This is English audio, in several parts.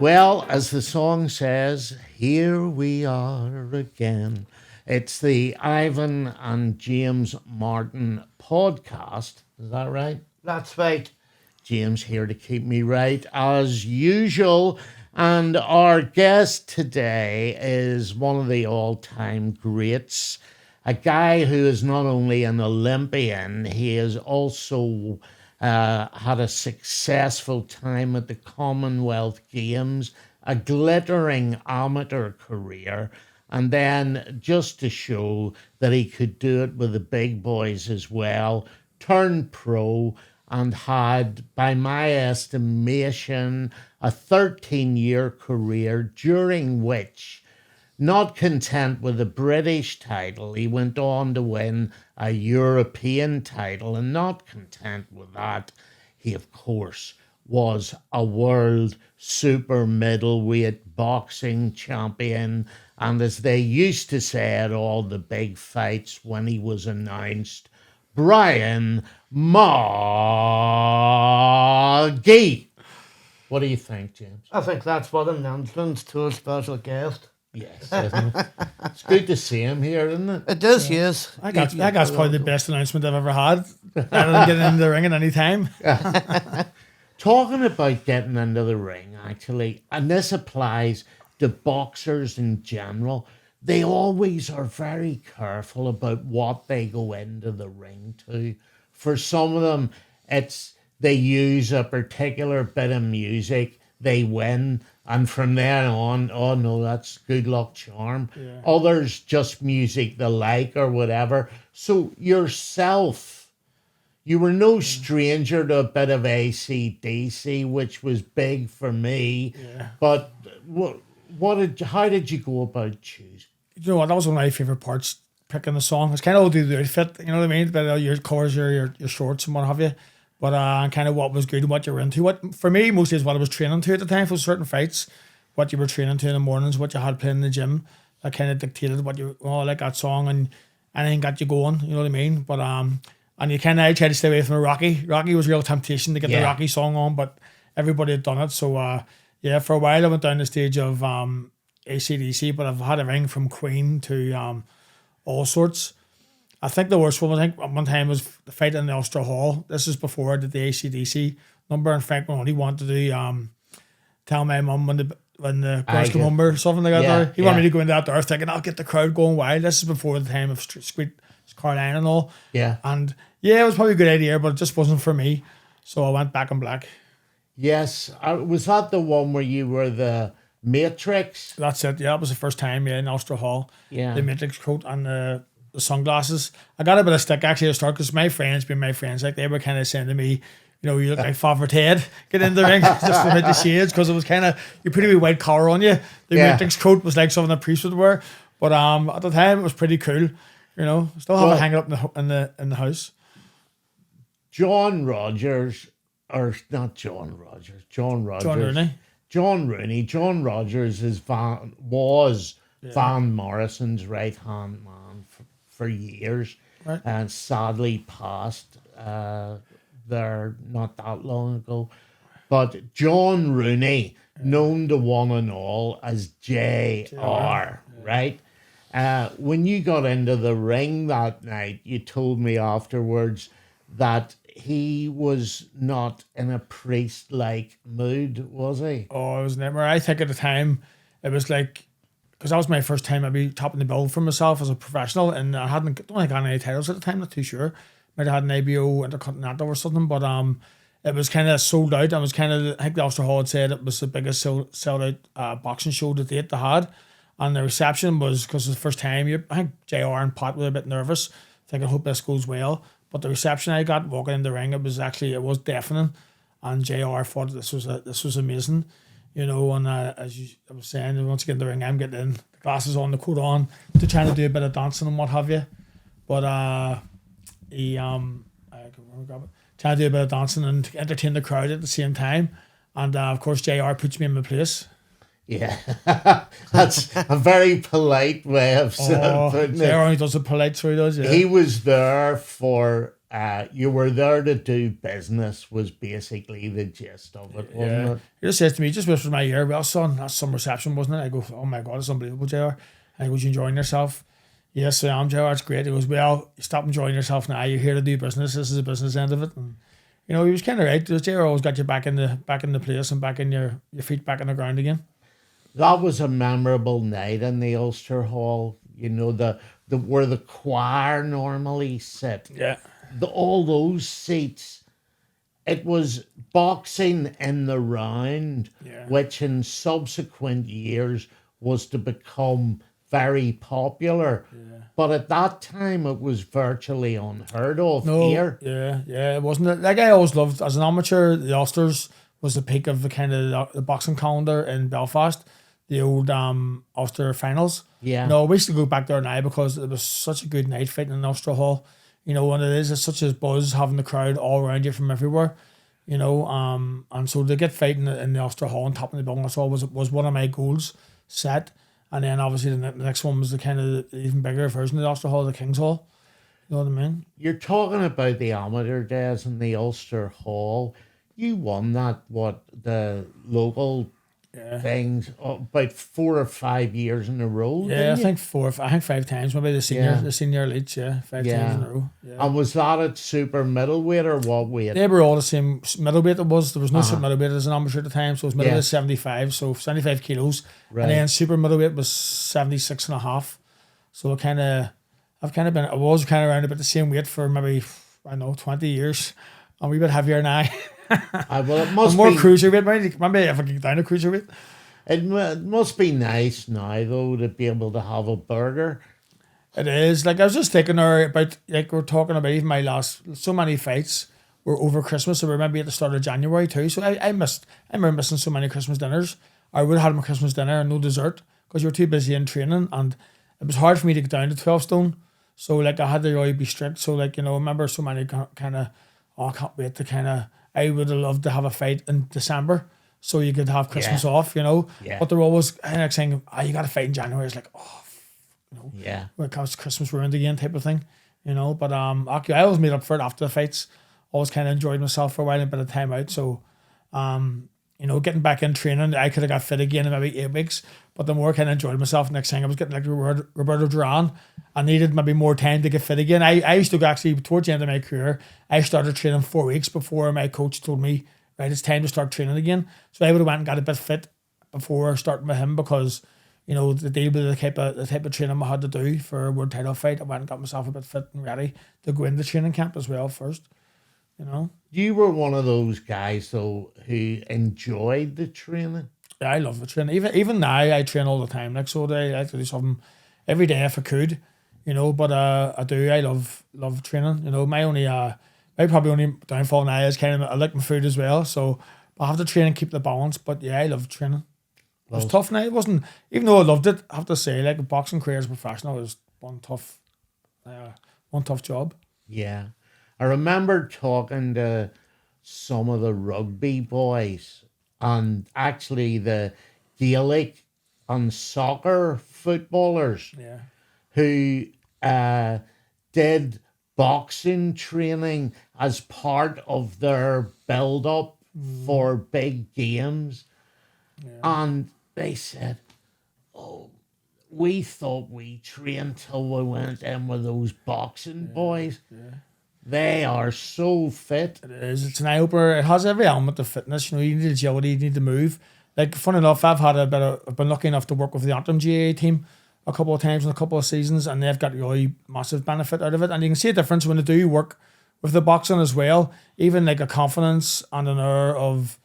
Well, as the song says, here we are again. It's the Ivan and James Martin podcast. Is that right? That's right. James here to keep me right as usual. And our guest today is one of the all-time greats. A guy who is not only an Olympian, he has also had a successful time at the Commonwealth Games, a glittering amateur career, and then just to show that he could do it with the big boys as well, turned pro and had, by my estimation, a 13-year career during which, not content with the British title, he went on to win a European title, and not content with that, he of course was a world super middleweight boxing champion, and as they used to say at all the big fights when he was announced, Brian Magee. What do you think, James? I think that's what announcements to a special guest. Yes, isn't it? It's good to see him here, isn't it? It is, yes. That's probably the best announcement I've ever had. Better than getting into the ring at any time. Talking about getting into the ring, actually, and this applies to boxers in general, they always are very careful about what they go into the ring to. For some of them, it's they use a particular bit of music, they win, and from then on, oh no, that's good luck charm. Yeah. Others just music they like or whatever. So yourself, you were no stranger to a bit of AC/DC, which was big for me. Yeah. But how did you go about choosing? You know what? That was one of my favorite parts. Picking the song. It's kind of all do the outfit. You know what I mean? But your colours, your shorts and what have you. But kind of what was good and what you were into. What for me mostly is what I was training to at the time for certain fights. What you were training to in the mornings, what you had playing in the gym. That kind of dictated what you like that song and anything got you going. You know what I mean? But and you kind of tried to stay away from the Rocky. Rocky was a real temptation to get the Rocky song on, but everybody had done it. So for a while I went down the stage of AC/DC, but I've had everything from Queen to all sorts. I think the worst one, I think one time was the fight in the Ulster Hall. This is before I did the AC/DC number, and Frank Maloney wanted to do Tell My Mum when the girls come home or something like that. He wanted me to go into that there thinking I'll get the crowd going wild. This is before the time of Street Carline and all. Yeah. And it was probably a good idea, but it just wasn't for me. So I went back in black. Yes. Was that the one where you were the Matrix? That's it. Yeah, it was the first time in Ulster Hall. Yeah. The Matrix coat and the sunglasses. I got a bit of stick actually to start because my friends, like they were kind of saying to me, you look like Father Ted, get in the ring just without the shades, because it was kind of, you put a wee white collar on you. The Matrix coat was like something the priest would wear. But at the time it was pretty cool. Still have it hanging up in the house. John Rogers, or not John Rogers, John Rogers. John Rooney. John Rooney. John Rogers was Van Morrison's right-hand man for years, right, and sadly passed there not that long ago. But John Rooney, known to one and all as JR, right? When you got into the ring that night, you told me afterwards that he was not in a priest-like mood, was he? Oh, it was never. I think at the time, it was like, because that was my first time I'd be topping the bill for myself as a professional, and I don't think I got any titles at the time, not too sure. Might have had an ABO Intercontinental or something, but it was kind of sold out. I think the Ulster Hall had said it was the biggest sold out boxing show to date they had, and the reception was, because it was the first time, I think JR and Pat were a bit nervous, thinking I hope this goes well, but the reception I got walking in the ring, it was deafening, and JR thought this was amazing. And as I was saying, once you get in the ring, I'm getting in, the glasses on, the coat on, to trying to do a bit of dancing and what have you. But trying to do a bit of dancing and entertain the crowd at the same time. And of course, JR puts me in my place. Yeah, that's a very polite way of putting it. JR only does it polite, so he does. Yeah. He was there for you were there to do business was basically the gist of it, wasn't Yeah. it? He just says to me, just whispers my ear, well, son, that's some reception, wasn't it? I go, oh my God, it's unbelievable, JR. And he goes, you enjoying yourself? Yes, I am, JR, it's great. He goes, well, stop enjoying yourself now. You're here to do business. This is the business end of it. And, you know, he was kind of right. JR always got you back in the place and back in your feet back on the ground again. That was a memorable night in the Ulster Hall. You know, the where the choir normally sit. Yeah. All those seats. It was boxing in the round, Yeah. which in subsequent years was to become very popular. Yeah. But at that time, it was virtually unheard of No, here. yeah, it wasn't. Like I always loved as an amateur, the Ulsters was the peak of the kind of the boxing calendar in Belfast, the old Ulster finals. Yeah. No, we used to go back there now because it was such a good night fighting in Ulster Hall. You know, when it's such a buzz having the crowd all around you from everywhere. You know, and so to get fighting in the Ulster Hall and topping the building, I saw was one of my goals set. And then obviously the next one was the kind of the even bigger version of the Ulster Hall, the King's Hall. You know what I mean? You're talking about the amateur days in the Ulster Hall. You won that, the local things, about 4 or 5 years in a row. Yeah, I didn't you? think 5 times, maybe the senior elites, 5 times in a row. Yeah. And was that at super middleweight or what weight? They were all the same middleweight. There was no super middleweight as an amateur at the time, so it was middleweight 75, so 75 kilos. Right. And then super middleweight was 76 and a half. So I was kind of around about the same weight for maybe, I don't know, 20 years. I'm a wee bit heavier now. Well, it must I'm more be, cruiserweight, maybe if I get down to cruiserweight. it must be nice now, though, to be able to have a burger. It is. Like I was just thinking there about, like we're talking about even my last, so many fights were over Christmas, so we're maybe at the start of January too. So I remember missing so many Christmas dinners. I would have had my Christmas dinner and no dessert because you were too busy in training, and it was hard for me to get down to 12 stone. So like I had to really be strict. So like, you know, I remember so many kind of, I can't wait to kind of, I would have loved to have a fight in December so you could have Christmas off, you know. Yeah. But they're always kind of saying, you got to fight in January. It's like, you know, Yeah. because Christmas ruined again type of thing, you know. But okay, I always made up for it after the fights. Always kind of enjoyed myself for a while and a bit of time out. So, you know, getting back in training, I could have got fit again in maybe 8 weeks. But the more I kind of enjoyed myself, next thing I was getting like Roberto Duran. I needed maybe more time to get fit again. I used to actually, towards the end of my career, I started training 4 weeks before my coach told me, right, it's time to start training again. So I would have went and got a bit fit before starting with him because, you know, the deal with the type of training I had to do for a world title fight, I went and got myself a bit fit and ready to go into training camp as well first, you know. You were one of those guys, though, who enjoyed the training. Yeah, I love the training. Even now, I train all the time. Like, so I like to do something every day if I could, you know. But I do. I love training. You know, my probably only downfall now is kind of I like my food as well. So I have to train and keep the balance. But yeah, I love training. It was tough now. It wasn't, even though I loved it, I have to say, like a boxing career as a professional was one tough job. Yeah. I remember talking to some of the rugby boys and actually the Gaelic and soccer footballers Yeah. who did boxing training as part of their build-up for big games. Yeah. And they said, we thought we trained till we went in with those boxing boys. Yeah. They are so fit. It is. It's an eye opener. It has every element of fitness. You know, you need agility, you need to move. Like, funny enough, I've been lucky enough to work with the Antrim GAA team a couple of times in a couple of seasons, and they've got really massive benefit out of it. And you can see a difference when they do work with the boxing as well. Even like a confidence and an air of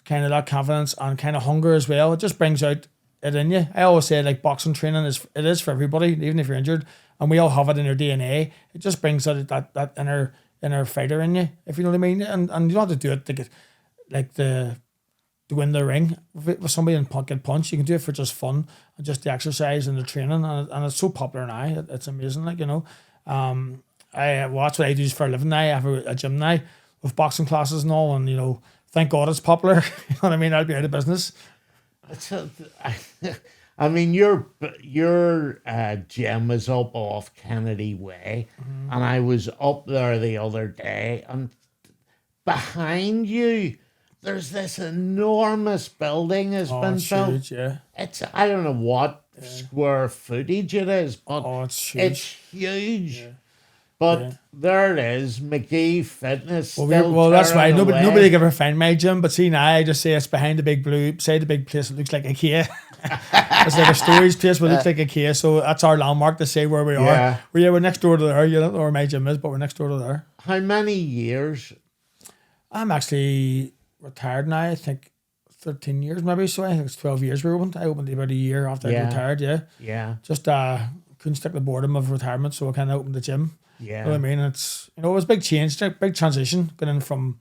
kind of that confidence and kind of hunger as well. It just brings out it in you. I always say like boxing training is for everybody, even if you're injured, and we all have it in our DNA. It just brings out that inner fighter in you, if you know what I mean. And you don't have to do it to get like to win the ring with somebody and get punched. You can do it for just fun and just the exercise and the training, and it's so popular now. It's amazing, like, you know. That's what I do for a living now. I have a gym now with boxing classes and all, and you know, thank God it's popular. You know what I mean? I'd be out of business. I I mean, your gym is up off Kennedy Way, and I was up there the other day, and behind you, there's this enormous building has Oh, been it's built. huge, yeah. It's I don't know what square footage it is, but Oh, it's it's huge. huge. But Yeah. there it is, Magee Fitness. Well, Still that's why tearing nobody away. can ever find my gym. But see now, I just say it's behind the big blue, say the big place. It looks like IKEA. It's like a storage place, but it looks like IKEA. So that's our landmark to say where we are. Yeah. We're next door to there. You don't know where my gym is, but we're next door to there. How many years? I'm actually retired now. I think 13 years maybe. So I think it's 12 years we opened. I opened about a year after I Yeah. retired. Yeah, Yeah, just couldn't stick the boredom of retirement, so I kind of opened the gym. yeah. You know what I mean? It's it was a big change, like big transition, getting from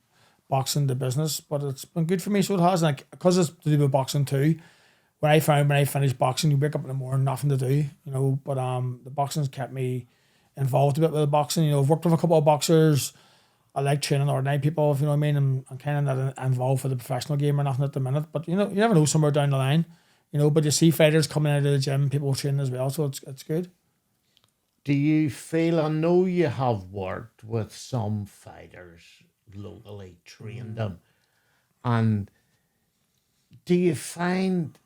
boxing to business, but it's been good for me. So it has, like, because it's to do with boxing too. When I finished boxing, you wake up in the morning, nothing to do, you know. But the boxing's kept me involved a bit with the boxing. You know, I've worked with a couple of boxers. I like training ordinary people, if you know what I mean. I'm kind of not involved for the professional game or nothing at the minute, but you know, you never know somewhere down the line, you know. But you see fighters coming out of the gym, people training as well, so it's good. Do you feel, I know you have worked with some fighters locally, trained them, and do you find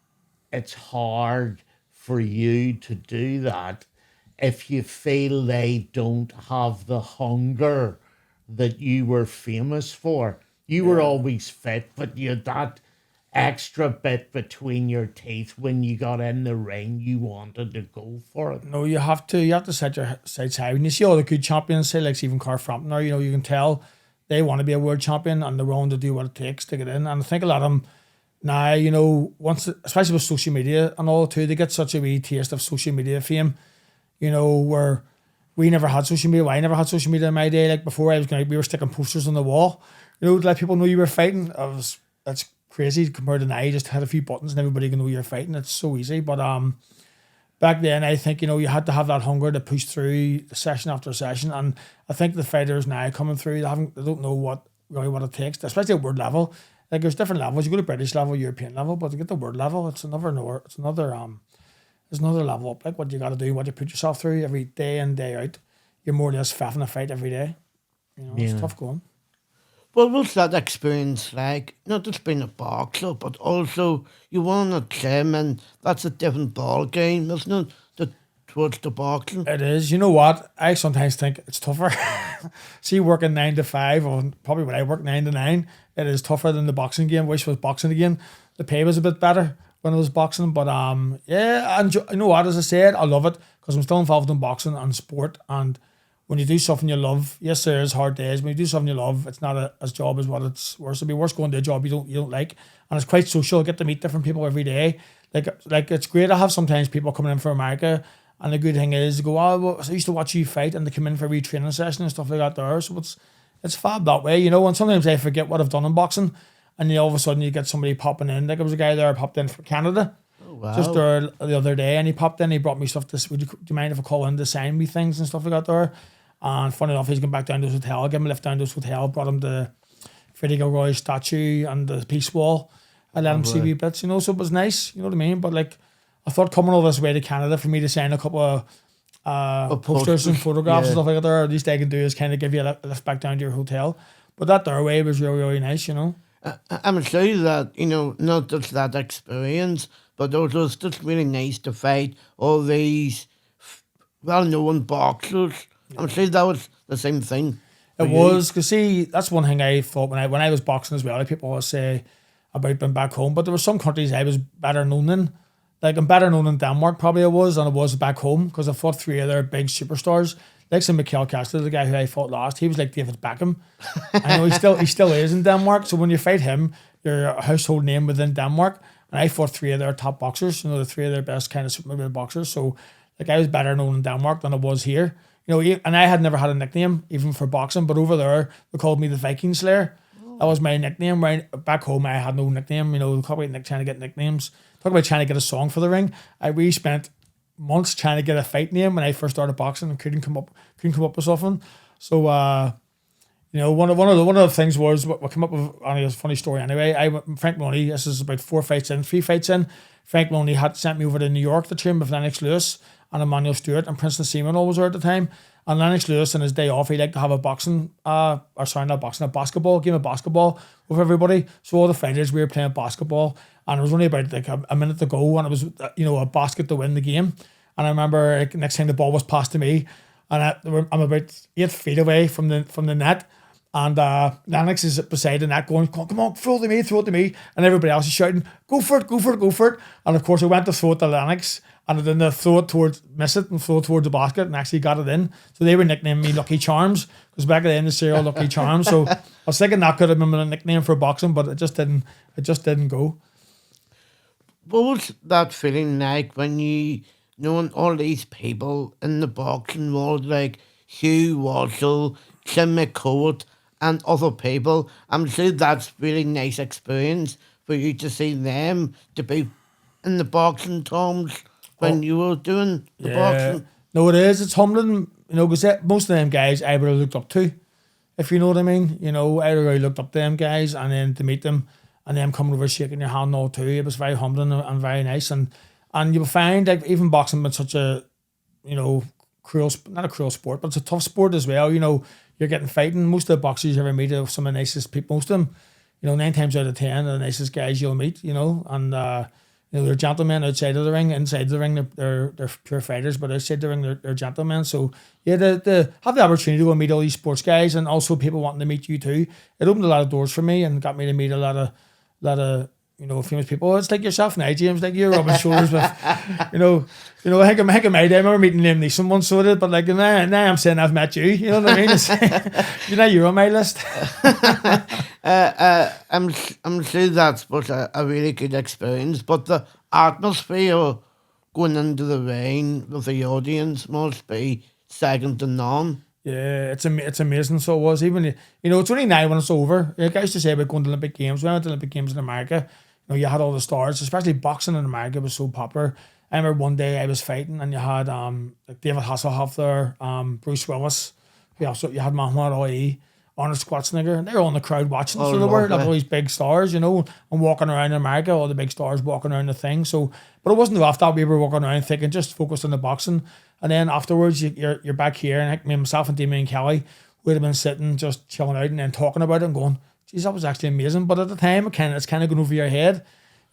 it's hard for you to do that if you feel they don't have the hunger that you were famous for? You were always fit, but you had that extra bit between your teeth when you got in the ring, you wanted to go for it. No, you have to set your sights high. When you see all the good champions, say like Stephen Carr Frampton, or you know, you can tell they want to be a world champion and they're willing to do what it takes to get in. And I think a lot of them now, you know, especially with social media and all too, they get such a wee taste of social media fame, you know, where we never had social media. Well, I never had social media in my day. Like before I was going, we were sticking posters on the wall, you know, to let people know you were fighting. That's crazy compared to now. You just had a few buttons and everybody can know you're fighting. It's so easy. But back then, I think, you know, you had to have that hunger to push through session after session. And I think the fighters now coming through, they don't know what it takes, especially at world level. Like there's different levels. You go to British level, European level, but to get the world level, it's another level up. Like what you got to do, what you put yourself through every day in, day out. You're more or less faffing a fight every day. You know, Yeah. it's tough going. Well, what's that experience like? Not just being a boxer, but also you won a gym, and that's a different ball game, isn't it? Towards the boxing. It is. You know what? I sometimes think it's tougher. See, working 9 to 5, or probably when I work 9 to 9, it is tougher than the boxing game. Wish it was boxing again. The pay was a bit better when it was boxing, but yeah. And you know what? As I said, I love it because I'm still involved in boxing and sport. And when you do something you love, yes, there is hard days. When you do something you love, it's not as job as what it's worse. It'd be worse going to a job you don't like, and it's quite social. You get to meet different people every day. Like it's great to have sometimes people coming in from America. And the good thing is, they go, oh, well, I used to watch you fight, and they come in for a wee training session and stuff like that there. So it's fab that way, you know. And sometimes I forget what I've done in boxing, and then all of a sudden you get somebody popping in. Like there was a guy there popped in from Canada just there the other day, and he popped in. He brought me stuff. Do you mind if I call in to sign me things and stuff like that there? And funny enough, he's gone back down to his hotel. I gave him a lift down to his hotel, brought him the Freddie Gilroy's statue and the peace wall. I let him see wee bits, you know. So it was nice, you know what I mean. But like, I thought coming all this way to Canada for me to sign a couple of posters and photographs and stuff like that there, at least I can do is kind of give you a lift back down to your hotel. But that their way was really, really nice, you know. I'm sure that, you know, not just that experience, but also it's just really nice to fight all these well-known boxers. I'm sure that was the same thing. It was, because see, that's one thing I thought when I was boxing as well. Like people always say about being back home, but there were some countries I was better known in. Like I'm better known in Denmark probably than I was back home, because I fought 3 of their big superstars. Like some Mikhail Kastler, the guy who I fought last, he was like David Beckham. I know he still is in Denmark. So when you fight him, you're a household name within Denmark. And I fought 3 of their top boxers, you know, the 3 of their best kind of super boxers. So like I was better known in Denmark than I was here. You know, and I had never had a nickname even for boxing, but over there they called me the Viking Slayer. That was my nickname. Right back home, I had no nickname. You know, talk about trying to get nicknames. Talk about trying to get a song for the ring. We spent months trying to get a fight name when I first started boxing and couldn't come up with something. So, one of the things was what came up with a funny story anyway. Frank Maloney. This is about 3 fights in. Frank Maloney had sent me over to New York to train with Lennox Lewis and Emmanuel Stewart and Princeton Seaman always there at the time. And Lennox Lewis on his day off, he liked to have a basketball game of basketball with everybody. So all the fighters, we were playing basketball, and it was only about like a minute to go, and it was a basket to win the game. And I remember next time the ball was passed to me, and I'm about 8 feet away from the net. And Lennox is beside the net going, come on, throw it to me. And everybody else is shouting, go for it. And of course, I went to throw it to Lennox, and then they miss it and throw it towards the basket and actually got it in. So they were nicknaming me Lucky Charms, because back then they say all Lucky Charms. So I was thinking that could have been a nickname for boxing, but it just didn't go. What was that feeling like when you knowing all these people in the boxing world, like Hugh Wassell, Tim McCourt, and other people? I'm sure that's really nice experience for you to see them to be in the boxing terms when you were doing the boxing. No, it is. It's humbling, because most of them guys I would have looked up to, if you know what I mean. I really looked up to them guys, and then to meet them and them coming over shaking your hand and all too, it was very humbling and very nice. And you will find, like, even boxing been such a, cruel, not a cruel sport, but it's a tough sport as well. You're getting fighting. Most of the boxers you ever meet are some of the nicest people. Most of them, 9 times out of 10 are the nicest guys you'll meet, and they're gentlemen outside of the ring. Inside the ring, they're pure fighters, but outside the ring, they're gentlemen. So yeah, to have the opportunity to go and meet all these sports guys, and also people wanting to meet you too, it opened a lot of doors for me and got me to meet a lot of famous people. It's like yourself now, James. Like, you're rubbing shoulders with, I think of my day. I remember meeting Liam Neeson once, so did, but like now I'm saying I've met you. You know what I mean? You're on my list. I'm sure that was a really good experience, but the atmosphere going into the ring with the audience must be second to none. Yeah, it's amazing. So it was. Even it's only now when it's over. Like I used to say about going to Olympic Games. When I went to Olympic Games in America, you had all the stars, especially boxing in America was so popular. I remember one day I was fighting, and you had like David Hasselhoff there, Bruce Willis. You had Muhammad Ali, Arnold Schwarzenegger, and they were all in the crowd watching. So they were like all these big stars, and walking around in America, all the big stars walking around the thing. So, but it wasn't after that we were walking around thinking, just focused on the boxing. And then afterwards, you're back here, and like myself and Damien Kelly would have been sitting just chilling out and then talking about it and going, geez, that was actually amazing. But at the time, it's kind of going over your head,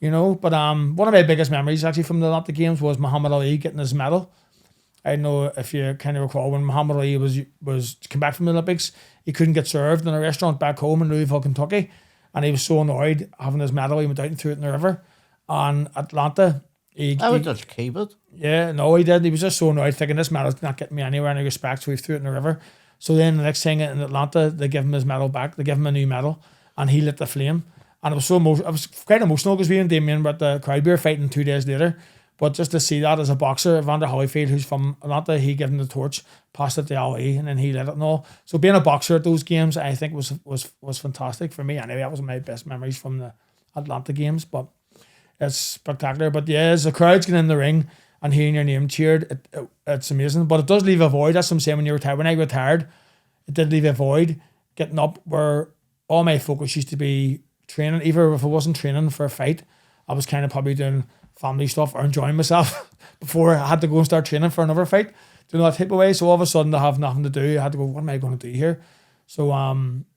But one of my biggest memories actually from the Olympic Games was Muhammad Ali getting his medal. I don't know if you kind of recall when Muhammad Ali was come back from the Olympics, he couldn't get served in a restaurant back home in Louisville, Kentucky, and he was so annoyed having his medal. He went out and threw it in the river. On Atlanta, I would just keep it. Yeah, no, he did. He was just so annoyed, thinking this medal's not getting me anywhere, any respect, so he threw it in the river. So then the next thing in Atlanta, they give him his medal back. They give him a new medal, and he lit the flame. And it was I was quite emotional because we and Damien were at the crowd. We were fighting 2 days later. But just to see that as a boxer, Evander Holyfield, who's from Atlanta, he gave him the torch, passed it to Ali, and then he lit it and all. So being a boxer at those games, I think was fantastic for me. Anyway, that was my best memories from the Atlanta games. But it's spectacular. But yeah, as the crowd's getting in the ring and hearing your name cheered, it's amazing. But it does leave a void. That's what I'm saying. When you retire, when I retired, it did leave a void. Getting up where all my focus used to be training. Even if I wasn't training for a fight, I was kind of probably doing family stuff or enjoying myself before I had to go and start training for another fight. That type of way. So all of a sudden, to have nothing to do, I had to go, what am I going to do here? So I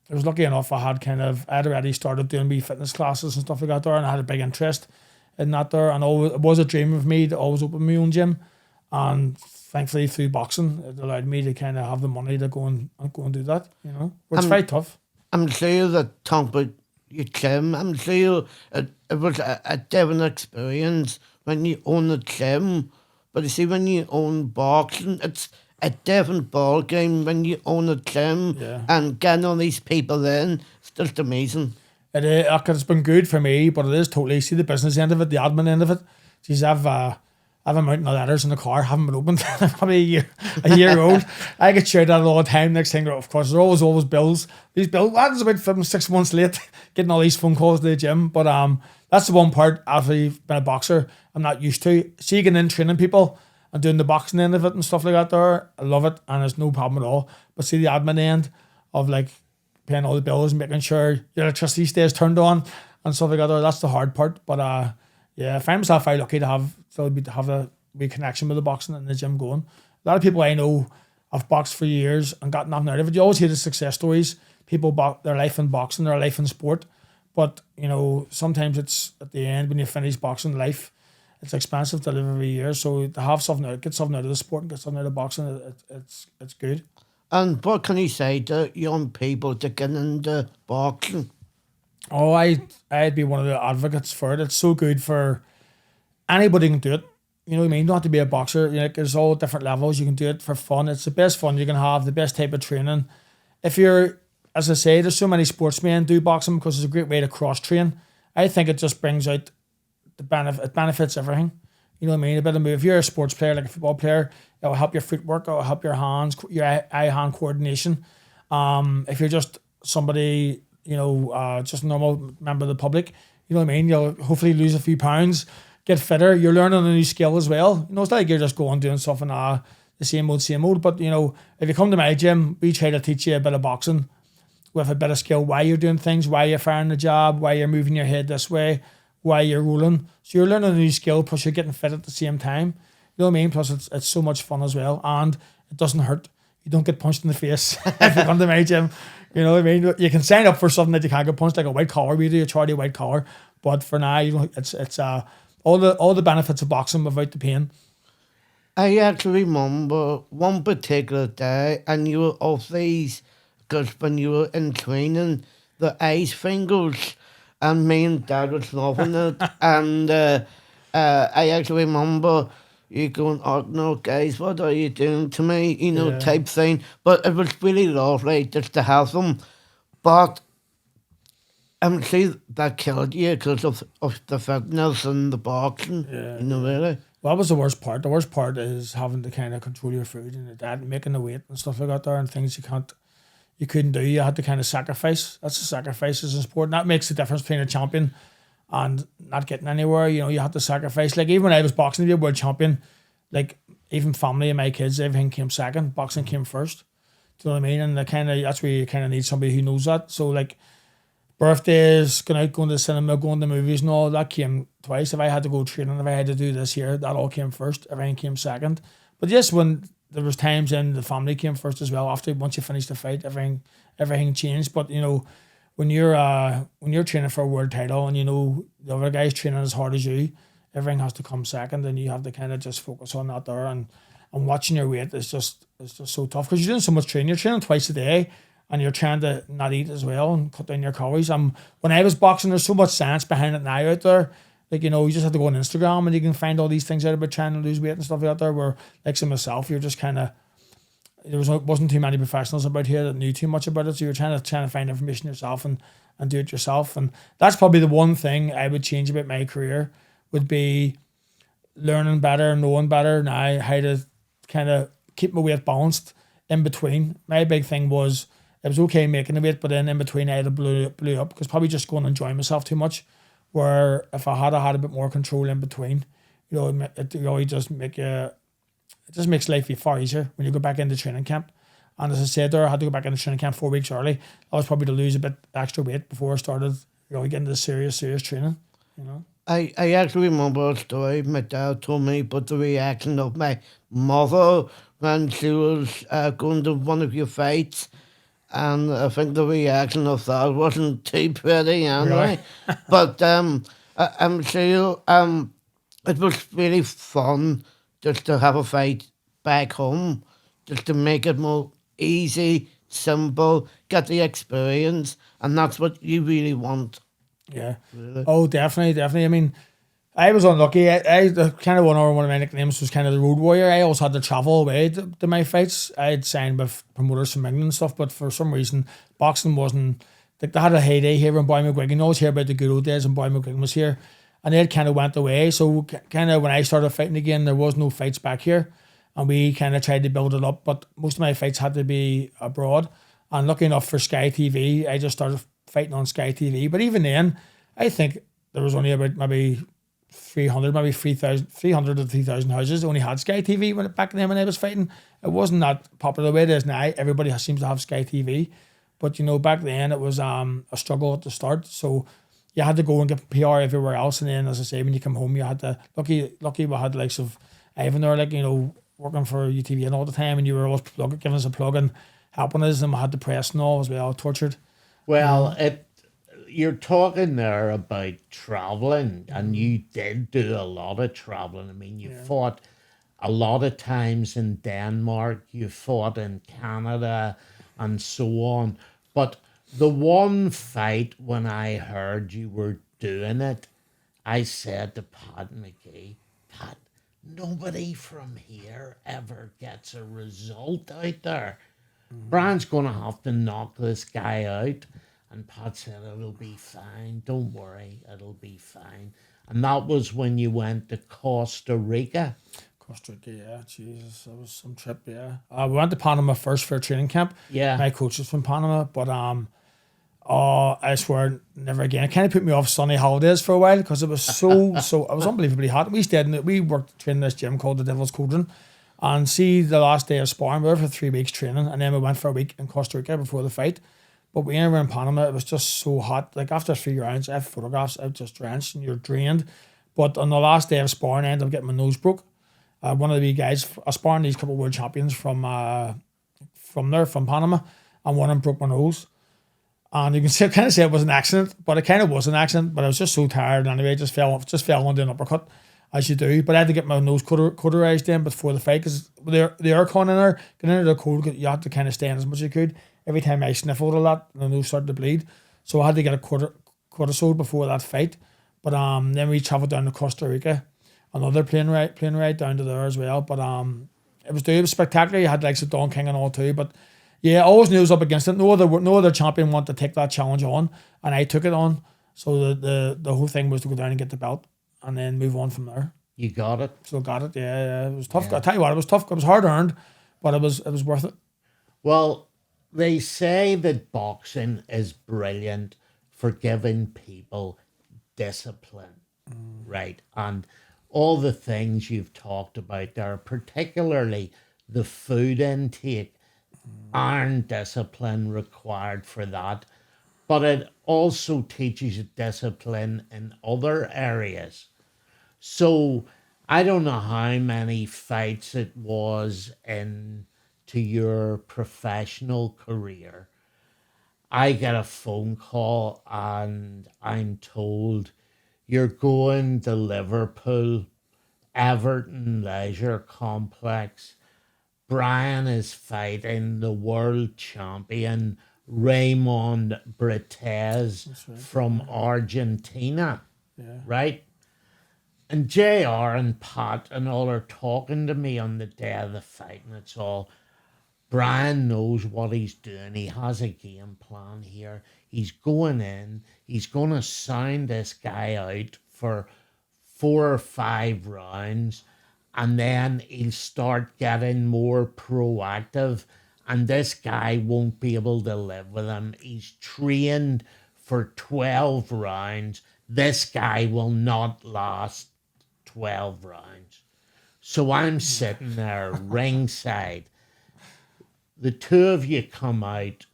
was lucky enough. I had already started doing wee fitness classes and stuff like that there, and I had a big interest in that there. And it was a dream of me to always open my own gym. And thankfully, through boxing, it allowed me to kind of have the money to go and do that. It's very tough. I'm sure that talking about your gym, I'm sure it was a different experience when you own a gym. But you see, when you own boxing, it's a different ball game when you own a gym and getting all these people in. It's just amazing. It's been good for me, but it is totally, see the business end of it, the admin end of it. Geez, I've a mountain of letters in the car, haven't been opened, probably a year old. I get shouted at all the time. Next thing, of course, there's always bills. These bills, that's about 6 months late, getting all these phone calls to the gym. But that's the one part, after you've been a boxer, I'm not used to. See, getting in training people and doing the boxing end of it and stuff like that there, I love it, and there's no problem at all. But see the admin end of like paying all the bills and making sure your electricity stays turned on and stuff like that. That's the hard part. But yeah, I find myself very lucky to have a wee connection with the boxing and the gym going. A lot of people I know have boxed for years and got nothing out of it. You always hear the success stories. People their life in boxing, their life in sport. But, you know, sometimes it's at the end when you finish boxing life, it's expensive to live every year. So to have something out, get something out of the sport and get something out of boxing, it's good. And what can you say to young people to get into boxing? Oh, I'd be one of the advocates for it. It's so good for anybody can do it. You know what I mean? You don't have to be a boxer. You know, there's all different levels. You can do it for fun. It's the best fun you can have, the best type of training. If you're, as I say, there's so many sportsmen do boxing because it's a great way to cross train. I think it just brings out the benefit. It benefits everything. You know what I mean? A bit of move. If you're a sports player, like a football player, it will help your footwork. It will help your hands, your eye-hand coordination. If you're just somebody, you know, just a normal member of the public, you know what I mean? You'll hopefully lose a few pounds, get fitter. You're learning a new skill as well. You know, it's not like you're just going doing stuff and the same old. But, you know, if you come to my gym, we try to teach you a bit of boxing with a bit of skill, why you're doing things, why you're firing the jab, why you're moving your head this way, why you're rolling. So you're learning a new skill, plus you're getting fit at the same time. You know what I mean? Plus it's so much fun as well. And it doesn't hurt. You don't get punched in the face if you come to my gym. You know what I mean? You can sign up for something that you can't get punched, like a white collar. We do a charity white collar. But for now, you know, it's all the benefits of boxing without the pain. I actually remember one particular day, and you were off these, because when you were in training, the ice fingers, and me and Dad was loving it. And I actually remember you going, oh no, guys, what are you doing to me? You know, Yeah. type thing. But it was really lovely just to have them. But see, that killed you because of the fitness and the boxing. Yeah. You know, really. Well, that was the worst part. The worst part is having to kind of control your food and that, making the weight and stuff like that there, and things you couldn't do. You had to kind of sacrifice. That's the sacrifices in sport. And that makes the difference between a champion and not getting anywhere. You know, you have to sacrifice. Like even when I was boxing to be a world champion, like even family and my kids, everything came second. Boxing came first. Do you know what I mean? And that's where you kind of need somebody who knows that. So like birthdays, going to the cinema, going to the movies and all, that came twice. If I had to go training, if I had to do this here, that all came first. Everything came second. But yes, when there was times in the family came first as well. After once you finish the fight, everything changed. But you know, when you're training for a world title and you know the other guy's training as hard as you, everything has to come second, and you have to kind of just focus on that there. And watching your weight is just so tough because you're doing so much training. You're training twice a day, and you're trying to not eat as well and cut down your calories. When I was boxing, there's so much science behind it now out there. Like, you know, you just have to go on Instagram and you can find all these things out about trying to lose weight and stuff out there where, like so myself, you're just kind of, wasn't too many professionals about here that knew too much about it. So you're trying to find information yourself and do it yourself. And that's probably the one thing I would change about my career would be learning better, knowing better now how to kind of keep my weight balanced in between. My big thing was, it was okay making the weight, but then in between I had to blew up because probably just going and enjoying myself too much. Where if I had a bit more control in between, you know, it really just it just makes life far easier when you go back into training camp. And as I said there, I had to go back into training camp 4 weeks early. That was probably to lose a bit extra weight before I started, you know, getting into serious training, you know. I actually remember a story my dad told me about the reaction of my mother when she was going to one of your fights. And I think the reaction of that wasn't too pretty anyway. Really? But I'm sure it was really fun just to have a fight back home, just to make it more easy, simple, get the experience, and that's what you really want. Yeah. Really. Oh, definitely. I mean, I was unlucky. I kind of one of my nicknames was kind of the road warrior. I also had to travel away to my fights. I had signed with promoters from England and stuff, but for some reason, boxing wasn't. Like they had a heyday here in Boy McGuigan. I always hear about the good old days when Boy McGuigan was here, and it kind of went away. So kind of when I started fighting again, there was no fights back here, and we kind of tried to build it up. But most of my fights had to be abroad. And lucky enough for Sky TV, I just started fighting on Sky TV. But even then, I think there was only about maybe 300, maybe 300 to 3,000 houses only had Sky TV back then when I was fighting. It wasn't that popular the way it is now. Everybody seems to have Sky TV. But back then it was a struggle at the start. So you had to go and get PR everywhere else, and then as I say, when you come home, you had to lucky we had the likes of Ivan there, working for UTV and all the time, and you were always giving us a plug and helping us, and we had the press and all as well, tortured. Well, you're talking there about traveling, and you did do a lot of traveling. I mean, you fought a lot of times in Denmark, you fought in Canada, and so on. But the one fight when I heard you were doing it, I said to Pat Magee, Pat, nobody from here ever gets a result out there. Brian's going to have to knock this guy out. And Pat said, it'll be fine. Don't worry, it'll be fine. And that was when you went to Costa Rica. Costa Rica, yeah, Jesus, that was some trip, yeah. We went to Panama first for a training camp. Yeah. My coach is from Panama, but I swear, never again. It kind of put me off sunny holidays for a while because it was so it was unbelievably hot. We worked training this gym called the Devil's Cauldron, and see the last day of sparring, we were for 3 weeks training, and then we went for a week in Costa Rica before the fight. But when we were in Panama, it was just so hot. Like after 3 rounds, I have photographs, I was just drenched and you're drained. But on the last day of sparring, I ended up getting my nose broke. One of the wee guys, I sparring these couple of world champions from Panama, and one of them broke my nose. And you can kind of say it was an accident, but it kind of was an accident. But I was just so tired anyway, I just fell into an uppercut, as you do. But I had to get my nose cauterized in before the fight because the aircon in there, getting into the cold, you had to kind of stay in as much as you could. Every time I sniffled a lot, the nose started to bleed. So I had to get a cortisone before that fight. But then we travelled down to Costa Rica, another plane ride down to there as well. But it was spectacular. You had like the Don King and all too. But yeah, I always knew I was up against it. No other champion wanted to take that challenge on, and I took it on. So the whole thing was to go down and get the belt, and then move on from there. You got it. So got it. Yeah. It was tough. Yeah. I tell you what, it was tough. It was hard earned, but it was worth it. Well, they say that boxing is brilliant for giving people discipline, right? And all the things you've talked about there, particularly the food intake, iron discipline required for that. But it also teaches you discipline in other areas. So I don't know how many fights it was to your professional career. I get a phone call and I'm told you're going to Liverpool, Everton Leisure Complex. Brian is fighting the world champion Raymond Brites from Argentina, right? And JR and Pat and all are talking to me on the day of the fight, and it's all, Brian knows what he's doing. He has a game plan here. He's going in. He's going to sound this guy out for 4 or 5 rounds, and then he'll start getting more proactive, and this guy won't be able to live with him. He's trained for 12 rounds. This guy will not last 12 rounds. So I'm sitting there ringside. The two of you come out.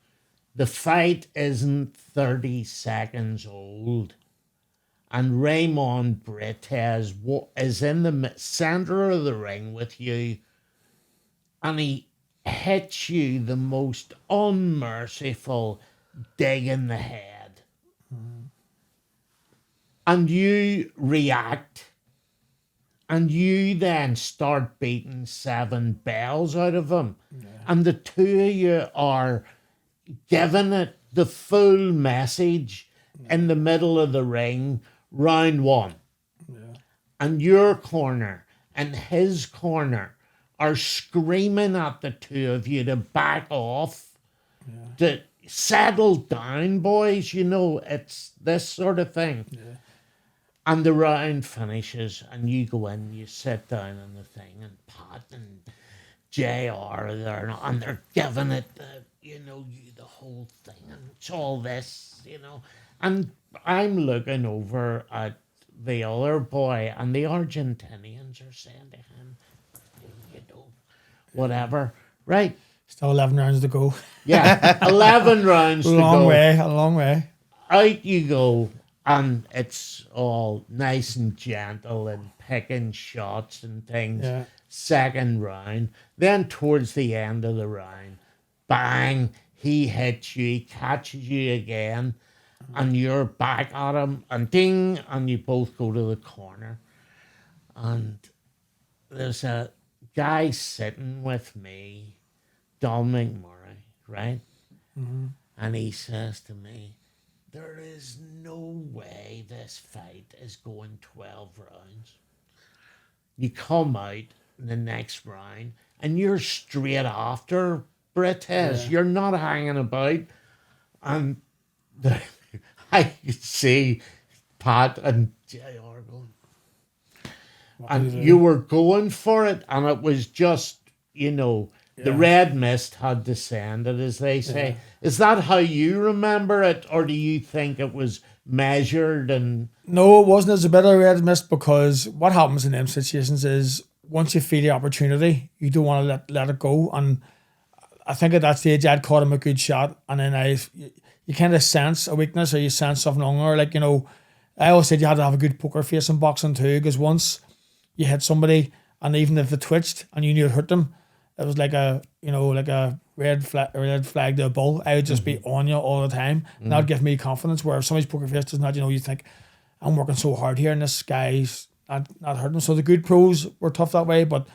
The fight isn't 30 seconds old. And Raymond Brites is in the center of the ring with you. And he hits you the most unmerciful dig in the head. And you react. And you then start beating 7 bells out of him. Yeah. And the two of you are giving it the full message in the middle of the ring, round 1. Yeah. And your corner and his corner are screaming at the two of you to back off, to settle down, boys. It's this sort of thing. Yeah. And the round finishes, and you go in, you sit down on the thing, and Pat and JR are there, and they're giving it, you the whole thing, and it's all this, And I'm looking over at the other boy, and the Argentinians are saying to him, whatever, right? Still 11 rounds to go. Yeah, 11 rounds A to long go. way, a long way. Out you go, and it's all nice and gentle and picking shots and things. Yeah. Second round, then towards the end of the round, bang, he hits you, he catches you again, and you're back at him, and ding, and you both go to the corner. And there's a guy sitting with me, Don McMurray, right? And he says to me, there is no way this fight is going 12 rounds. You come out in the next round and you're straight after Brites. You're not hanging about. And I could see Pat and JR going. And you were going for it, and it was just, the red mist had descended, as they say. Is that how you remember it, or do you think it was measured and... No, it wasn't as a bit of a red mist, because what happens in them situations is once you feel the opportunity, you don't want to let it go. And I think at that stage I'd caught him a good shot, and then you kind of sense a weakness, or you sense something longer. Like, I always said you had to have a good poker face in boxing too, because once you hit somebody, and even if they twitched and you knew it hurt them, it was like a red flag to a bull. I would just be on you all the time. And that'd give me confidence, where if somebody's poker face does not, you think, I'm working so hard here and this guy's not hurting. So the good pros were tough that way. But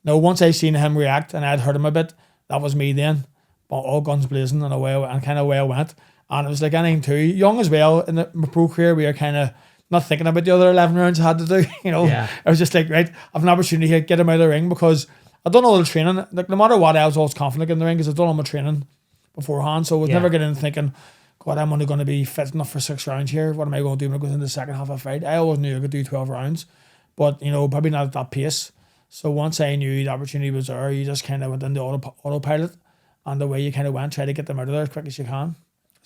no, once I seen him react and I'd hurt him a bit, that was me then. But all guns blazing and kind of away I went. And it was like anything too young as well in my pro career. We were kind of not thinking about the other 11 rounds I had to do. I was just like, right, I've an opportunity here, get him out of the ring, because I've done all the training. Like, no matter what, I was always confident in the ring because I've done all my training beforehand. So I was never getting in thinking, God, I'm only going to be fit enough for 6 rounds here. What am I going to do when it goes into the second half of the fight? I always knew I could do 12 rounds, but probably not at that pace. So once I knew the opportunity was there, you just kind of went into autopilot, and the way you kind of went, try to get them out of there as quick as you can.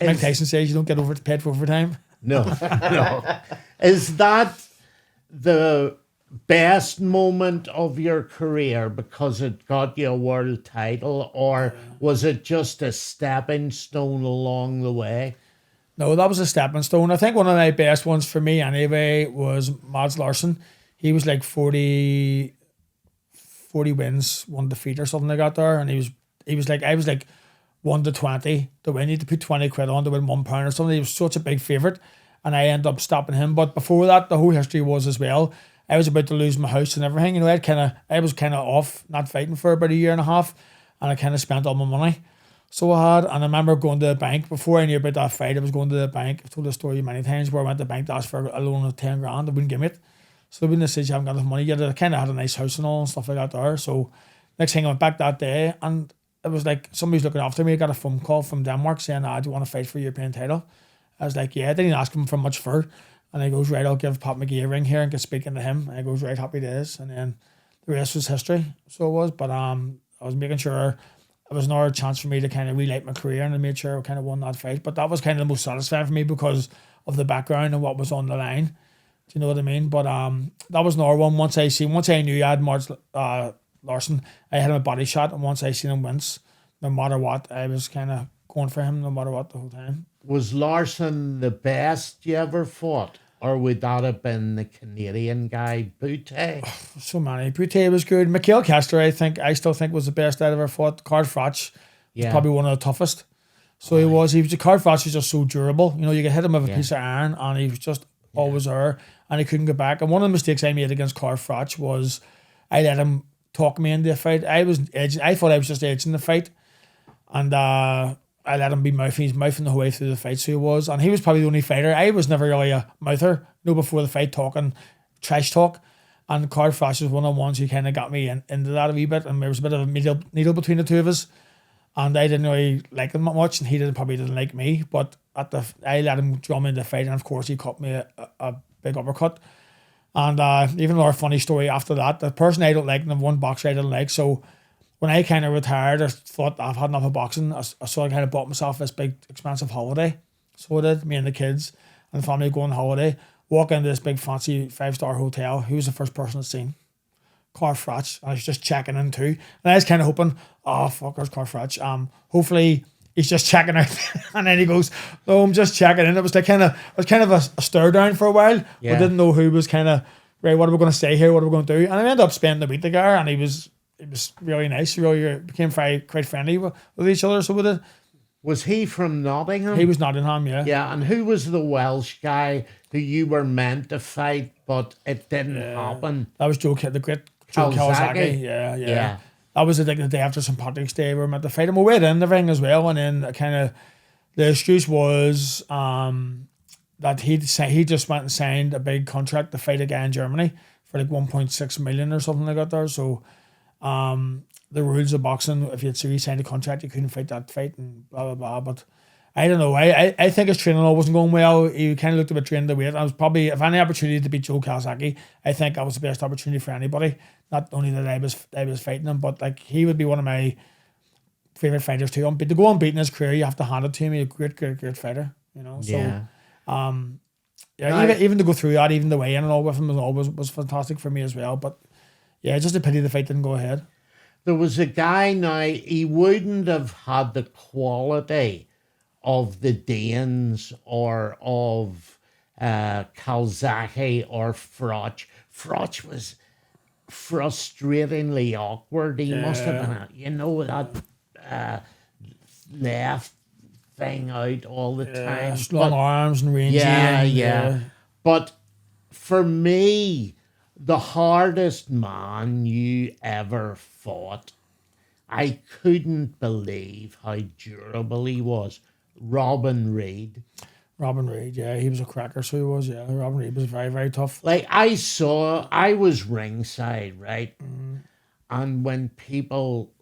Mike Tyson says you don't get paid for overtime. No, no. Is that the best moment of your career because it got you a world title, or was it just a stepping stone along the way? No, that was a stepping stone. I think one of my best ones for me anyway was Mads Larsen. He was like 40 wins, 1 defeat or something like that there, and he was like, I was like 1 to 20 to win. You had to put 20 quid on to win £1 or something. He was such a big favourite, and I ended up stopping him. But before that, the whole history was as well, I was about to lose my house and everything. I was kind of off, not fighting for about a year and a half, and I kind of spent all my money. So I had, and I remember going to the bank before I knew about that fight. I was going to the bank. I've told the story many times where I went to the bank to ask for a loan of 10 grand. They wouldn't give me it. So when they said you haven't got enough money yet, I kind of had a nice house and all and stuff like that there. So next thing I went back that day, and it was like somebody's looking after me. I got a phone call from Denmark saying, do you want to fight for your European title? I was like, yeah. I didn't ask him for much for. And he goes, right, I'll give Pat Magee a ring here and get speaking to him. And he goes, right, happy days. And then the rest was history. So it was. But I was making sure it was another chance for me to kind of relight my career, and I made sure I kind of won that fight. But that was kind of the most satisfying for me because of the background and what was on the line. Do you know what I mean? But that was another one. Once I knew I had Mads Larsen, I had him a body shot, and once I seen him wince, no matter what, I was kind of going for him no matter what the whole time. Was Larsen the best you ever fought? Or would that have been the Canadian guy, Butte? So many. Butte was good. Mikhail Kessler, I still think was the best I'd ever fought. Card Frotch was probably one of the toughest. So he was Card Frotch was just so durable. You could hit him with a piece of iron, and he was just always there, and he couldn't get back. And one of the mistakes I made against Card Frotch was I let him talk me into a fight. I thought I was just edging the fight, and I let him be mouthy. He's mouthing the whole way through the fight, so he was. And he was probably the only fighter. I was never really a mouther, before the fight talking, trash talk. And Card Frotch was one of the ones who kind of got me into that a wee bit. And there was a bit of a needle between the two of us. And I didn't really like him that much, and he probably didn't like me. But I let him drum into the fight, and of course he caught me a big uppercut. And even another funny story after that, the person I don't like and the one boxer I didn't like, so when I kind of retired, I thought I've had enough of boxing. I sort of kind of bought myself this big expensive holiday. So I did, me and the kids and the family go on holiday, walk into this big fancy 5-star hotel. Who was the first person I'd seen? Carfratch. I was just checking in too. And I was kind of hoping, oh, fuck, there's Carfratch. Hopefully he's just checking out. And then he goes, oh, I'm just checking in. It was kind of a stare down for a while. Yeah. We didn't know who was kind of, right, what are we going to say here? What are we going to do? And I ended up spending the week together, and it was really nice. Really became quite friendly with each other. So we did. Was he from Nottingham? He was Nottingham, yeah. Yeah, and who was the Welsh guy who you were meant to fight, but it didn't happen? That was the great Joe Kawasaki. Yeah. That was the day after St. Patrick's Day. We were meant to fight him. We went in the ring as well, and then kind of the excuse was that he just went and signed a big contract to fight a guy in Germany for like 1.6 million or something like that there. So the rules of boxing, if you had signed a contract, you couldn't fight that fight and blah, blah, blah. But I don't know. I think his training all wasn't going well. He kind of looked a bit trained to weight. I was probably, if any opportunity to beat Joe Kawasaki, I think that was the best opportunity for anybody. Not only that I was fighting him, but like he would be one of my favorite fighters too. But to go on beating his career, you have to hand it to him. He's a great fighter. You know. So, even to go through that, even the weigh in and all with him was fantastic for me as well. But yeah, just a pity the fight didn't go ahead. There was a guy now, he wouldn't have had the quality of the Danes or of Kawasaki or Froch. Froch was frustratingly awkward. He must have been, that left thing out all the time. Long arms and rangy. Yeah. But for me, the hardest man you ever fought, I couldn't believe how durable he was. Robin Reid. Robin Reid, yeah, he was a cracker, so he was, yeah. Robin Reid was very, very tough. Like I was ringside, right? Mm. And when people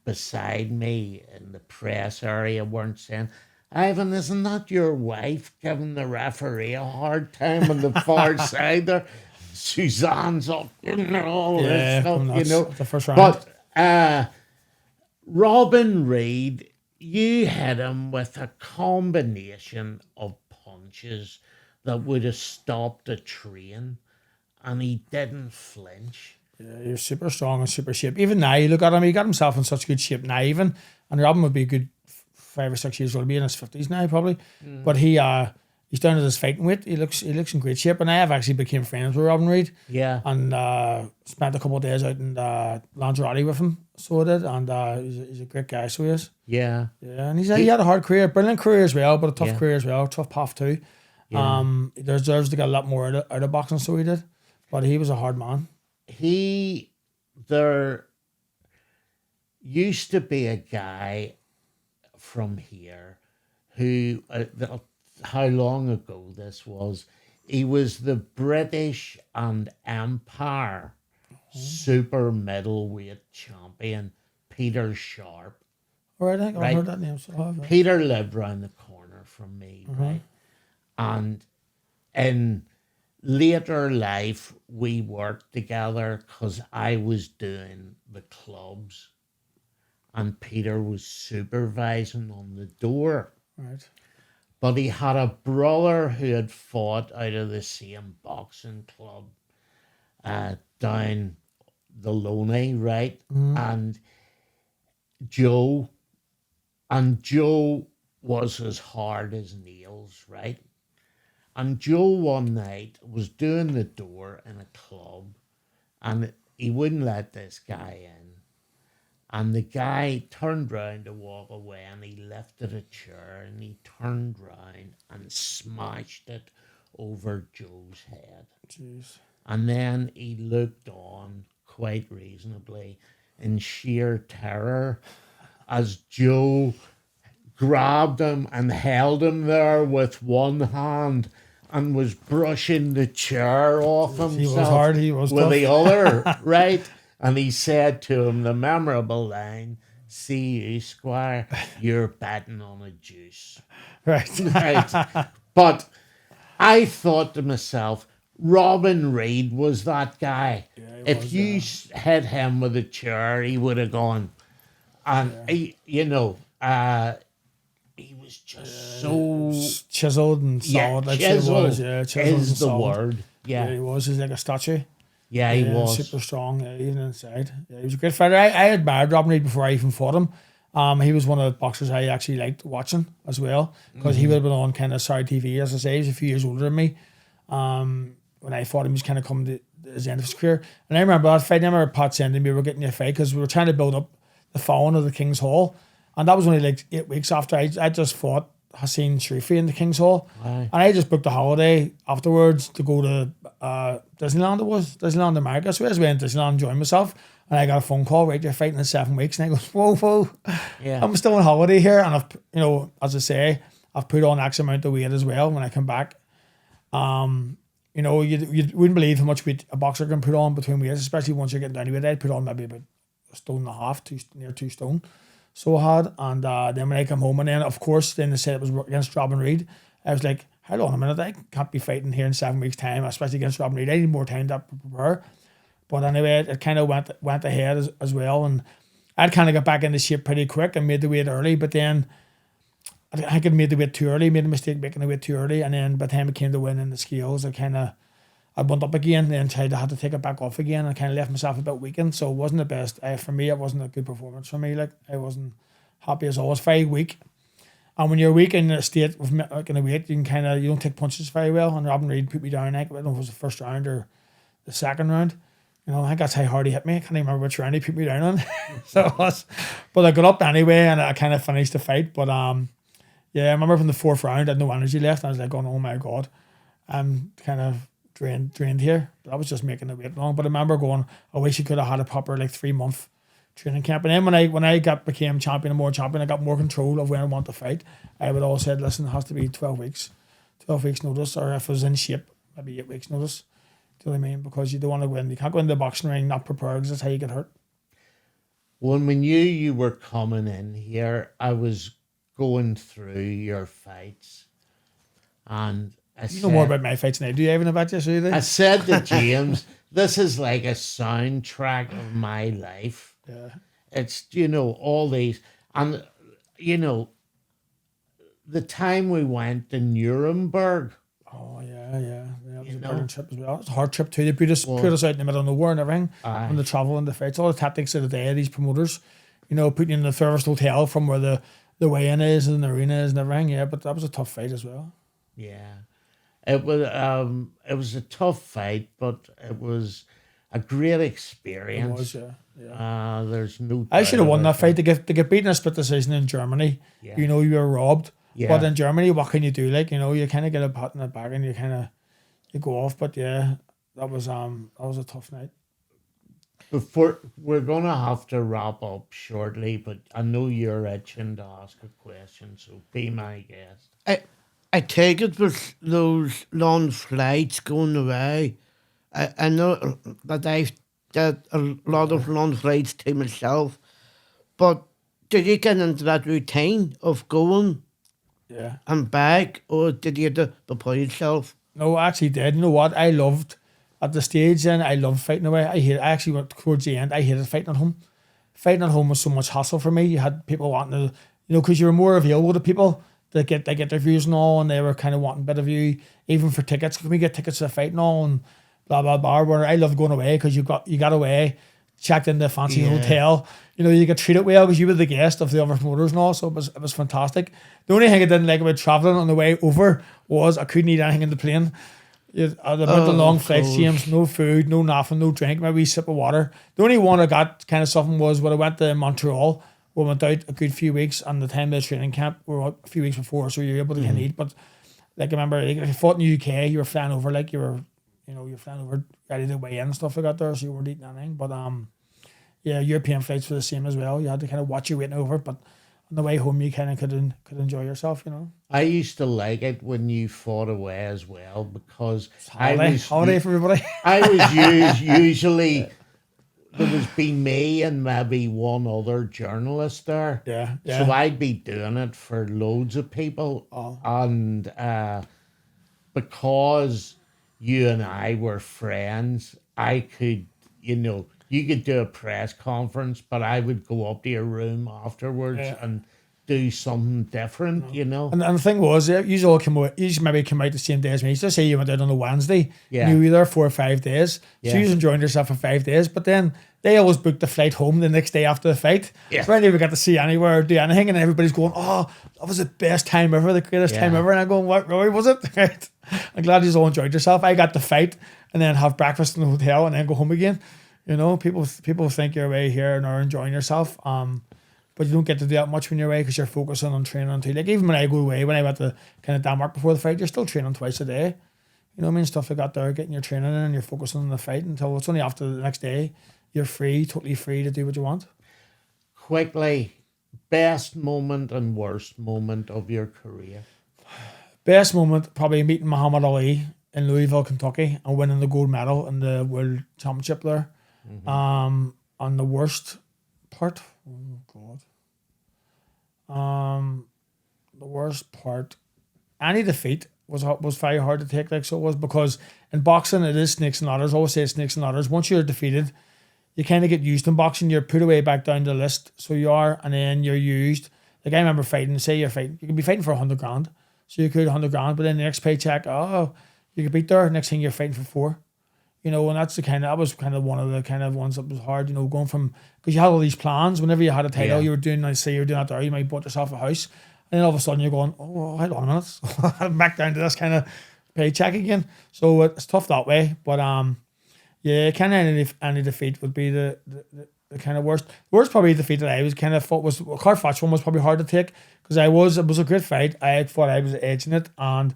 beside me in the press area weren't saying, Ivan, isn't that your wife giving the referee a hard time on the far side there? Suzanne's up and all this stuff, the first round. But Robin Reid, you hit him with a combination of punches that would have stopped a train, and he didn't flinch. Yeah, he was super strong and super shape. Even now, you look at him, he got himself in such good shape now even, and Robin would be a good 5 or 6 years old, be in his 50s now probably. But he's down to his fighting weight. He looks in great shape, and I have actually became friends with Robin Reid. Yeah, and spent a couple of days out in Lanzarote with him. So I did, and he's a great guy. So he is. Yeah, and he had a hard career, brilliant career as well, but a tough career as well, tough path too. Yeah. He deserves to get a lot more out of boxing. So he did, but he was a hard man. There used to be a guy from here who, how long ago this was, he was the British and Empire super middleweight champion, Peter Sharp. All right, I think I've heard that name. So Peter lived round the corner from me, right? And in later life, we worked together because I was doing the clubs and Peter was supervising on the door. Right. But he had a brother who had fought out of the same boxing club down the Loney, right? And Joe was as hard as nails, right? And Joe one night was doing the door in a club and he wouldn't let this guy in. And the guy turned round to walk away and he lifted a chair and he turned round and smashed it over Joe's head. Jeez. And then he looked on quite reasonably in sheer terror as Joe grabbed him and held him there with one hand and was brushing the chair off himself. He was hard, he was with tough. the other, right? And he said to him the memorable line, "See you, Squire, you're betting on a juice." Right. Right. But I thought to myself, Robin Reid was that guy. Yeah, if you hit him with a chair, he would have gone. And, he was just so... chiseled and solid. Chiseled Chiseled is and the solid. word. Yeah. He was. He's like a statue. Yeah, he was. super strong, even inside. Yeah, he was a great fighter. I admired Robin Reed before I even fought him. He was one of the boxers I actually liked watching as well because he would have been on kind of Saudi TV, as I say. He's a few years older than me. When I fought him, he was kind of coming to his end of his career. And I remember that fight. I remember Pat sending me, we were getting a fight because we were trying to build up the following of the King's Hall. And that was only like 8 weeks after I just fought Hassan Sharifi in the King's Hall. Aye. And I just booked a holiday afterwards to go to Disneyland. It was Disneyland America. So I just went to Disneyland, enjoying myself. And I got a phone call, right, you're fighting in 7 weeks. And I go, whoa. Yeah. I'm still on holiday here. And I've, as I say, I've put on X amount of weight as well when I come back. You wouldn't believe how much weight a boxer can put on between weights, especially once you're getting down to weight. I'd put on maybe about 1.5 stone, near 2 stone. So I had. And then when I come home, and then, of course, then they said it was against Robin Reed. I was like, hold on a minute, I can't be fighting here in 7 weeks' time, especially against Robin Reed. I need more time to prepare. But anyway, it kind of went ahead as well. And I'd kind of got back into shape pretty quick and made the weight early. But then I think I made the weight too early, made a mistake making the weight too early. And then by the time it came to winning the scales, I went up again, then I had to take it back off again. I kind of left myself a bit weakened. So it wasn't the best. For me, it wasn't a good performance for me. Like, I wasn't happy as always, very weak. And when you're weak in a state with like in a weight, you don't take punches very well. And Robin Reed put me down. I don't know if it was the first round or the second round. I think that's how hard he hit me. I can't even remember which round he put me down on. But I got up anyway, and I kind of finished the fight. But I remember from the fourth round, I had no energy left. And I was like, oh my God, I'm kind of drained here. But I was just making the weight long. But I remember going, I wish you could have had a proper 3-month training camp. And then when I became champion and more champion, I got more control of when I want to fight. I would always said, listen, it has to be 12 weeks notice, or if I was in shape, maybe 8 weeks notice. Do you know what I mean? Because you don't want to win. You can't go into the boxing ring not prepared, because that's how you get hurt. When we knew you were coming in here, I was going through your fights, and You know more about my fights than I do, even about you, so you do. I said to James, this is like a soundtrack of my life. Yeah. It's, all these, and, the time we went to Nuremberg. Oh, yeah. It was a brilliant trip as well. It was a hard trip too. They put us out in the middle of nowhere and everything. And the travel and the fights, all the tactics of the day, these promoters, putting you in the furthest hotel from where the weigh-in is and the arena is and everything. Yeah, but that was a tough fight as well. Yeah. It was a tough fight, but it was a great experience. It was, yeah. There's no. I should have won that fight. To get beaten in a split decision in Germany. Yeah. You were robbed. Yeah. But in Germany, what can you do? You kind of get a pat in the back and you go off. But yeah, that was a tough night. Before we're gonna have to wrap up shortly, but I know you're itching to ask a question, so be my guest. I take it with those long flights going away. I know that I've did a lot of long flights to myself, but did you get into that routine of going and back, or did you do it by yourself? No, I actually did. You know what? I loved at the stage then. I loved fighting away. I actually went towards the end. I hated fighting at home. Fighting at home was so much hassle for me. You had people wanting to, because you were more available to people. They get their views and all, and they were kind of wanting a bit of you, even for tickets. Can we get tickets to the fight and all, and blah blah blah. Where I loved going away because you got away, checked into a fancy hotel. You get treated well because you were the guest of the other promoters and all. So it was fantastic. The only thing I didn't like about traveling on the way over was I couldn't eat anything in the plane. The long flights, James, no food, no nothing, no drink, maybe a sip of water. The only one I got kind of something was when I went to Montreal. We went out a good few weeks, and the time of the training camp, we were out a few weeks before, so you're able to eat. But I remember, if you fought in the UK, you were flying over you were flying over ready to weigh in and stuff like that there, so you weren't eating anything. But European flights were the same as well. You had to kind of watch your weighting over, but on the way home, you kind of could enjoy yourself. I used to like it when you fought away as well, because holiday for everybody. I was usually. There was been me and maybe one other journalist there. Yeah. So I'd be doing it for loads of people. And because you and I were friends, I could, you could do a press conference, but I would go up to your room afterwards and do something different, you know. And the thing was, you all come out, you maybe come out the same day as me. So say you went out on a Wednesday, Yeah. and you were there 4 or 5 days. So Yeah. you enjoying yourself for 5 days, but then they always booked the flight home the next day after the fight. Yeah. So I never got to see anywhere or do anything, and everybody's going, "Oh, that was the best time ever, the greatest time Yeah. ever." And I'm going, "What really was it?" Right? I'm glad you all enjoyed yourself. I got to fight and then have breakfast in the hotel and then go home again. You know, people think you're away here and are enjoying yourself. But you don't get to do that much when you're away because you're focusing on training too. Like even when I go away, when I went to kind of Denmark before the fight, you're still training twice a day. You know what I mean? Stuff like that there, getting your training in and you're focusing on the fight until it's only after the next day you're free, totally free to do what you want. Quickly, best moment and worst moment of your career. Best moment, probably meeting Muhammad Ali in Louisville, Kentucky and winning the gold medal in the World Championship there. And the worst part, oh God. The worst part, any defeat was very hard to take, like so it was, because in boxing it is snakes and ladders. I always say snakes and ladders. Once you're defeated, you kind of get used in boxing. You're put away back down the list, so you are, and then you're used. Like I remember fighting. Say you can be fighting for 100 grand, so you could 100 grand, but then the next paycheck, you could beat there. Next thing you're fighting for 4. You know, and that was kind of one of the kind of ones that was hard, you know, going from, because you had all these plans. Whenever you had a title, Yeah. you were doing, let's say you were doing that there, you might bought yourself a house. And then all of a sudden you're going, oh, hold on a minute. I'm back down to this kind of paycheck again. So it's tough that way. But yeah, kind of any defeat would be the kind of worst. The worst probably defeat that I was kind of thought was, Carfatch one was probably hard to take because it was a great fight. I thought I was edging it and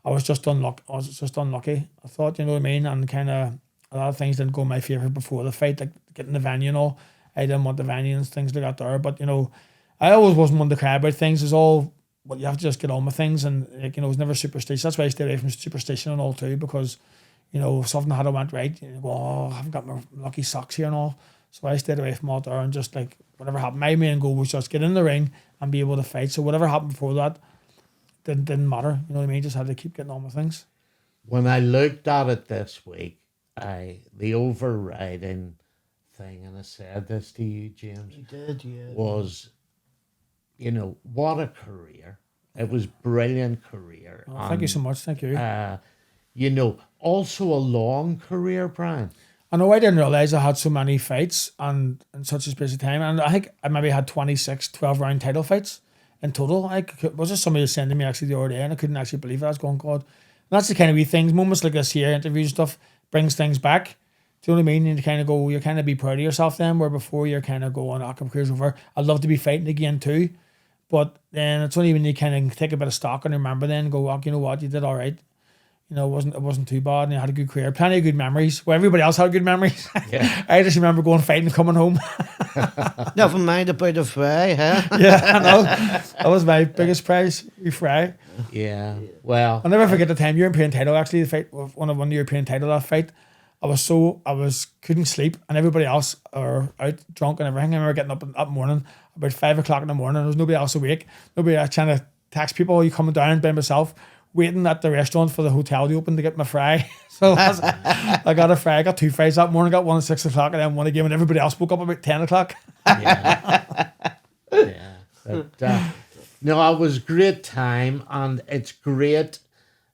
I was just unlucky. I thought, you know what I mean? And kind of a lot of things didn't go in my favour before the fight, like getting the venue and all. I didn't want the venue and things like that there. But, you know, I always wasn't one to cry about things. It's all, well, you have to just get on with things. And, like, you know, it was never superstitious. That's why I stayed away from superstition and all too, because, you know, if something had went right, you go, oh, I haven't got my lucky socks here and all. So I stayed away from all there and just, like, whatever happened. My main goal was just get in the ring and be able to fight. So whatever happened before that, didn't matter, you know what I mean? Just had to keep getting on with things. When I looked at it this week, the overriding thing, and I said this to you, James, You did, yeah. was, you know, what a career. It was brilliant career. Oh, thank you so much. Thank you. You know, also a long career, Brian. I know I didn't realise I had so many fights and in such a space of time. And I think I maybe had 26 12-round title fights in total. Was just somebody sending me actually the other day and I couldn't actually believe it. I was going, God. And that's the kind of wee things, moments like this here, interviews and stuff, brings things back. Do you know what I mean? And you kind of go, you kind of be proud of yourself then, where before you're kind of going, my career's over. I'd love to be fighting again too. But then it's only when you kind of take a bit of stock and remember then and go, oh, you know what, you did all right. You know, it wasn't too bad and you had a good career. Plenty of good memories. Well, everybody else had good memories. Yeah. I just remember going fighting and coming home. Never mind about the fry, huh? Yeah, I know. That was my biggest prize, we fry. Yeah. Well, I'll never forget the time European title, actually, the fight, one of the European title, that fight. Couldn't sleep and everybody else are out drunk and everything. I remember getting up in that morning, about 5 o'clock in the morning. There was nobody else awake. Nobody else trying to text people. You coming down by myself, waiting at the restaurant for the hotel to open to get my fry. So I got a fry. I got 2 fries that morning. Got one at 6 o'clock and then one again when everybody else woke up about 10 o'clock. yeah. Yeah. But, no, it was a great time, and it's great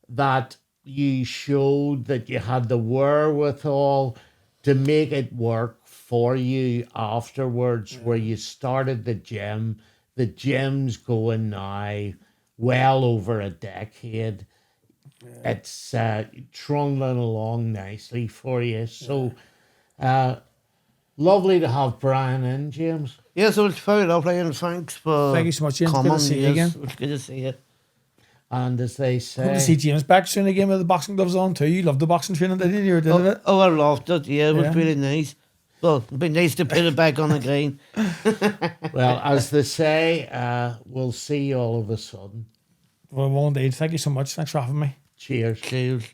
that you showed that you had the wherewithal to make it work for you afterwards, where you started the gym. The gym's going now well over a decade. Yeah. It's trundling along nicely for you. So lovely to have Brian in, James. Yes, it was very lovely, and thanks for Thank you so much, James. coming. Good to see you again. It was good to see you. And as they say, Hope to see James back soon again with the boxing gloves on too. You loved the boxing training, didn't you? Did it? Oh, I loved it. Yeah, it was really nice. Well, it'd be nice to put it back on the green. well, as they say, we'll see you all of a sudden. Well, indeed. Thank you so much. Thanks for having me. Cheers. Cheers.